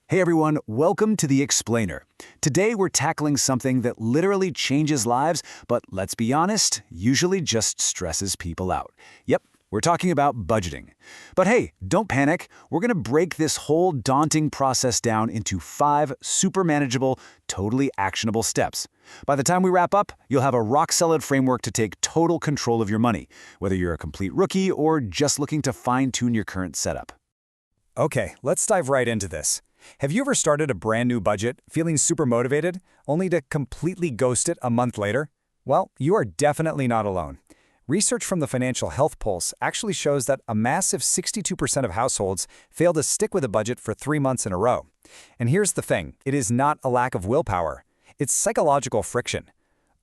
Hey everyone, welcome to The Explainer. Today we're tackling something that literally changes lives, but let's be honest, usually just stresses people out. Yep, we're talking about budgeting. But hey, don't panic. We're going to break this whole daunting process down into 5 super manageable, totally actionable steps. By the time we wrap up, you'll have a rock-solid framework to take total control of your money, whether you're a complete rookie or just looking to fine-tune your current setup. Okay, let's dive right into this. Have you ever started a brand new budget, feeling super motivated, only to completely ghost it a month later? Well, you are definitely not alone. Research from the Financial Health Pulse actually shows that a massive 62% of households fail to stick with a budget for 3 months in a row. And here's the thing, it is not a lack of willpower. It's psychological friction.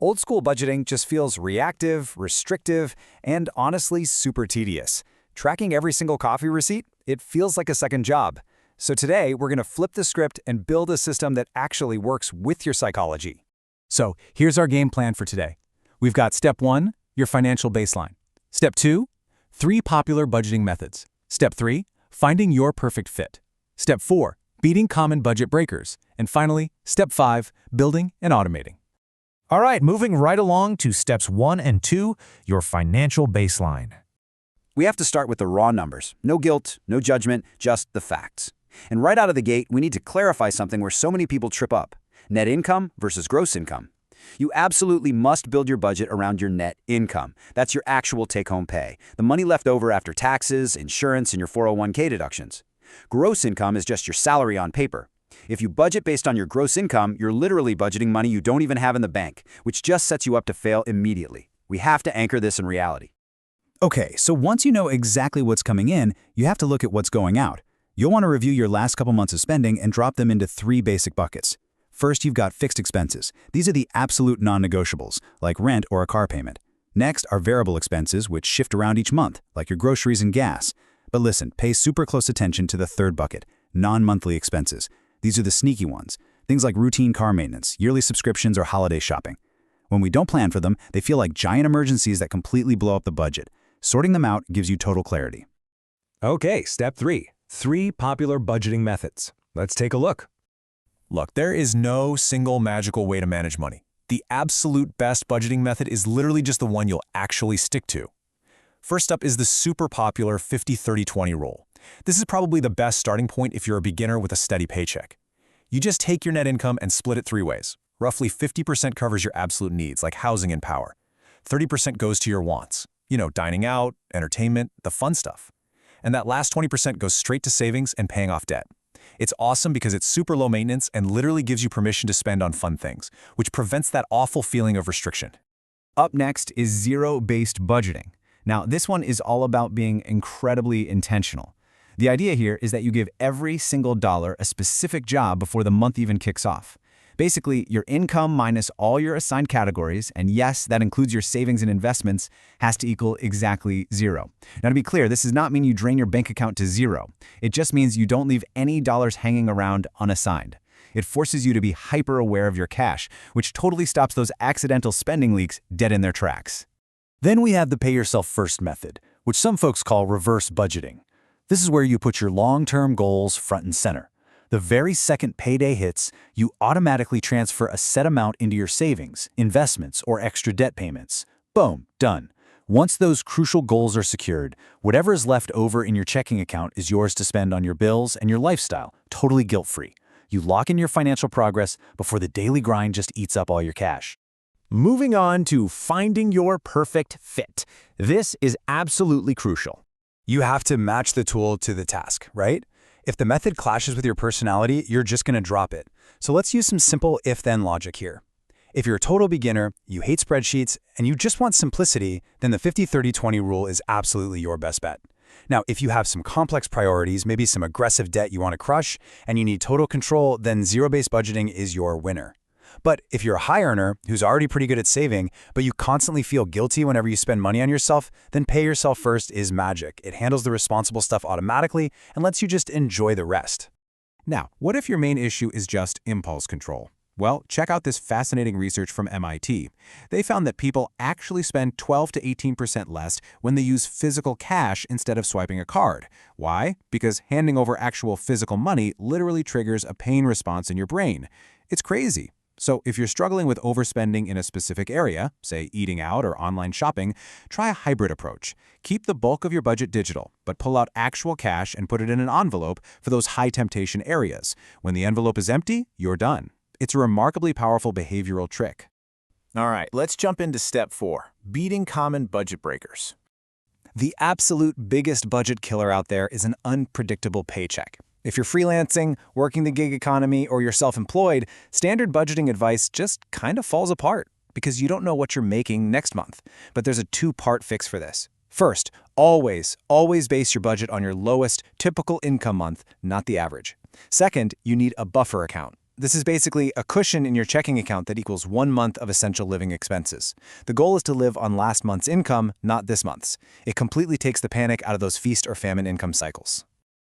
Old school budgeting just feels reactive, restrictive, and honestly super tedious. Tracking every single coffee receipt, it feels like a second job. So today, we're going to flip the script and build a system that actually works with your psychology. So here's our game plan for today. We've got Step 1, your financial baseline. Step 2, 3 popular budgeting methods. Step 3, finding your perfect fit. Step 4, beating common budget breakers. And finally, Step 5, building and automating. All right, moving right along to Steps 1 and 2, your financial baseline. We have to start with the raw numbers. No guilt, no judgment, just the facts. And right out of the gate, we need to clarify something where so many people trip up. Net income versus gross income. You absolutely must build your budget around your net income. That's your actual take-home pay, the money left over after taxes, insurance, and your 401k deductions. Gross income is just your salary on paper. If you budget based on your gross income, you're literally budgeting money you don't even have in the bank, which just sets you up to fail immediately. We have to anchor this in reality. Okay, so once you know exactly what's coming in, you have to look at what's going out. You'll want to review your last couple months of spending and drop them into 3 basic buckets. First, you've got fixed expenses. These are the absolute non-negotiables, like rent or a car payment. Next are variable expenses, which shift around each month, like your groceries and gas. But listen, pay super close attention to the 3rd bucket, non-monthly expenses. These are the sneaky ones, things like routine car maintenance, yearly subscriptions, or holiday shopping. When we don't plan for them, they feel like giant emergencies that completely blow up the budget. Sorting them out gives you total clarity. Okay, Step 3, 3 popular budgeting methods. Let's take a look. Look, there is no single magical way to manage money. The absolute best budgeting method is literally just the one you'll actually stick to. First up is the super popular 50-30-20 rule. This is probably the best starting point if you're a beginner with a steady paycheck. You just take your net income and split it 3 ways. Roughly 50% covers your absolute needs, like housing and power. 30% goes to your wants. You know, dining out, entertainment, the fun stuff. And that last 20% goes straight to savings and paying off debt. It's awesome because it's super low maintenance and literally gives you permission to spend on fun things, which prevents that awful feeling of restriction. Up next is zero-based budgeting. Now, this one is all about being incredibly intentional. The idea here is that you give every single dollar a specific job before the month even kicks off. Basically, your income minus all your assigned categories, and yes, that includes your savings and investments, has to equal exactly 0. Now, to be clear, this does not mean you drain your bank account to 0. It just means you don't leave any dollars hanging around unassigned. It forces you to be hyper-aware of your cash, which totally stops those accidental spending leaks dead in their tracks. Then we have the pay yourself first method, which some folks call reverse budgeting. This is where you put your long-term goals front and center. The very second payday hits, you automatically transfer a set amount into your savings, investments, or extra debt payments. Boom, done. Once those crucial goals are secured, whatever is left over in your checking account is yours to spend on your bills and your lifestyle, totally guilt-free. You lock in your financial progress before the daily grind just eats up all your cash. Moving on to finding your perfect fit. This is absolutely crucial. You have to match the tool to the task, right? If the method clashes with your personality, you're just going to drop it. So let's use some simple if-then logic here. If you're a total beginner, you hate spreadsheets, and you just want simplicity, then the 50-30-20 rule is absolutely your best bet. Now, if you have some complex priorities, maybe some aggressive debt you want to crush, and you need total control, then zero-based budgeting is your winner. But if you're a high earner who's already pretty good at saving, but you constantly feel guilty whenever you spend money on yourself, then pay yourself first is magic. It handles the responsible stuff automatically and lets you just enjoy the rest. Now, what if your main issue is just impulse control? Well, check out this fascinating research from MIT. They found that people actually spend 12 to 18% less when they use physical cash instead of swiping a card. Why? Because handing over actual physical money literally triggers a pain response in your brain. It's crazy. So if you're struggling with overspending in a specific area, say eating out or online shopping, try a hybrid approach. Keep the bulk of your budget digital, but pull out actual cash and put it in an envelope for those high-temptation areas. When the envelope is empty, you're done. It's a remarkably powerful behavioral trick. All right, let's jump into step 4, beating common budget breakers. The absolute biggest budget killer out there is an unpredictable paycheck. If you're freelancing, working the gig economy, or you're self-employed, standard budgeting advice just kind of falls apart because you don't know what you're making next month. But there's a 2-part fix for this. First, always base your budget on your lowest typical income month, not the average. Second, you need a buffer account. This is basically a cushion in your checking account that equals 1 month of essential living expenses. The goal is to live on last month's income, not this month's. It completely takes the panic out of those feast or famine income cycles.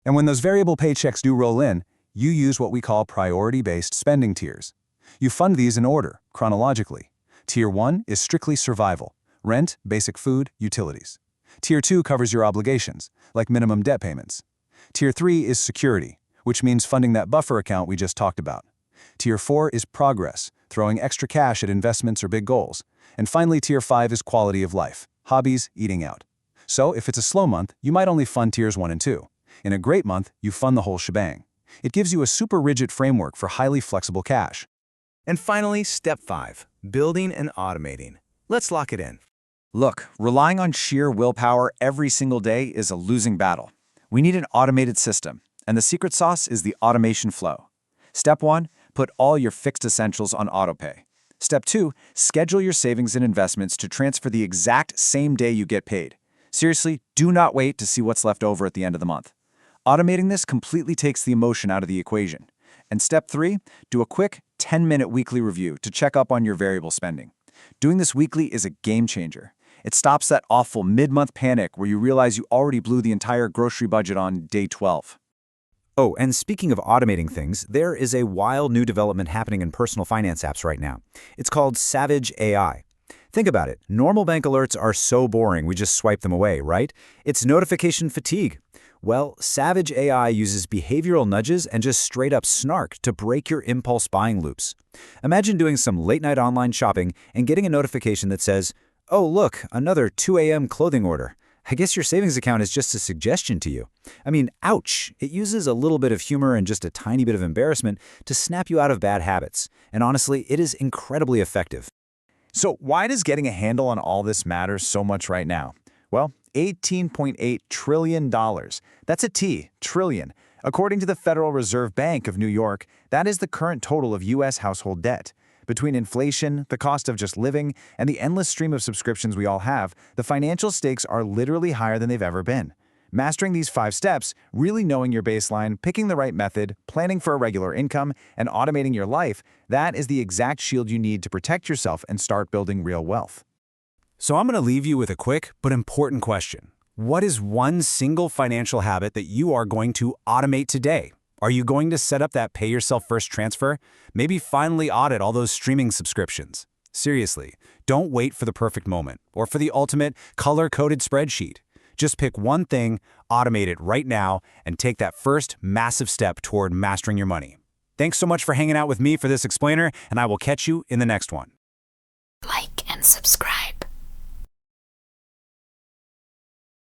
And when those variable paychecks do roll in, you use what we call priority-based spending tiers. You fund these in order, chronologically. Tier 1 is strictly survival: rent, basic food, utilities. Tier 2 covers your obligations, like minimum debt payments. Tier 3 is security, which means funding that buffer account we just talked about. Tier 4 is progress, throwing extra cash at investments or big goals. And finally, Tier 5 is quality of life, hobbies, eating out. So if it's a slow month, you might only fund Tiers 1 and 2. In a great month, you fund the whole shebang. It gives you a super rigid framework for highly flexible cash. And finally, step 5, building and automating. Let's lock it in. Look, relying on sheer willpower every single day is a losing battle. We need an automated system, and the secret sauce is the automation flow. Step 1, put all your fixed essentials on autopay. Step 2, schedule your savings and investments to transfer the exact same day you get paid. Seriously, do not wait to see what's left over at the end of the month. Automating this completely takes the emotion out of the equation. And step 3, do a quick 10-minute weekly review to check up on your variable spending. Doing this weekly is a game changer. It stops that awful mid-month panic where you realize you already blew the entire grocery budget on day 12. Oh, and speaking of automating things, there is a wild new development happening in personal finance apps right now. It's called Savage AI. Think about it. Normal bank alerts are so boring, we just swipe them away, right? It's notification fatigue. Well, Savage AI uses behavioral nudges and just straight-up snark to break your impulse buying loops. Imagine doing some late-night online shopping and getting a notification that says, "Oh, look, another 2 a.m. clothing order. I guess your savings account is just a suggestion to you." I mean, ouch! It uses a little bit of humor and just a tiny bit of embarrassment to snap you out of bad habits. And honestly, it is incredibly effective. So why does getting a handle on all this matter so much right now? Well, $18.8 trillion. That's a T, trillion. According to the Federal Reserve Bank of New York, that is the current total of U.S. household debt. Between inflation, the cost of just living, and the endless stream of subscriptions we all have, the financial stakes are literally higher than they've ever been. Mastering these 5 steps, really knowing your baseline, picking the right method, planning for a regular income, and automating your life, that is the exact shield you need to protect yourself and start building real wealth. So I'm going to leave you with a quick but important question. What is one single financial habit that you are going to automate today? Are you going to set up that pay yourself first transfer? Maybe finally audit all those streaming subscriptions. Seriously, don't wait for the perfect moment or for the ultimate color-coded spreadsheet. Just pick one thing, automate it right now, and take that first massive step toward mastering your money. Thanks so much for hanging out with me for this explainer, and I will catch you in the next one. Like and subscribe.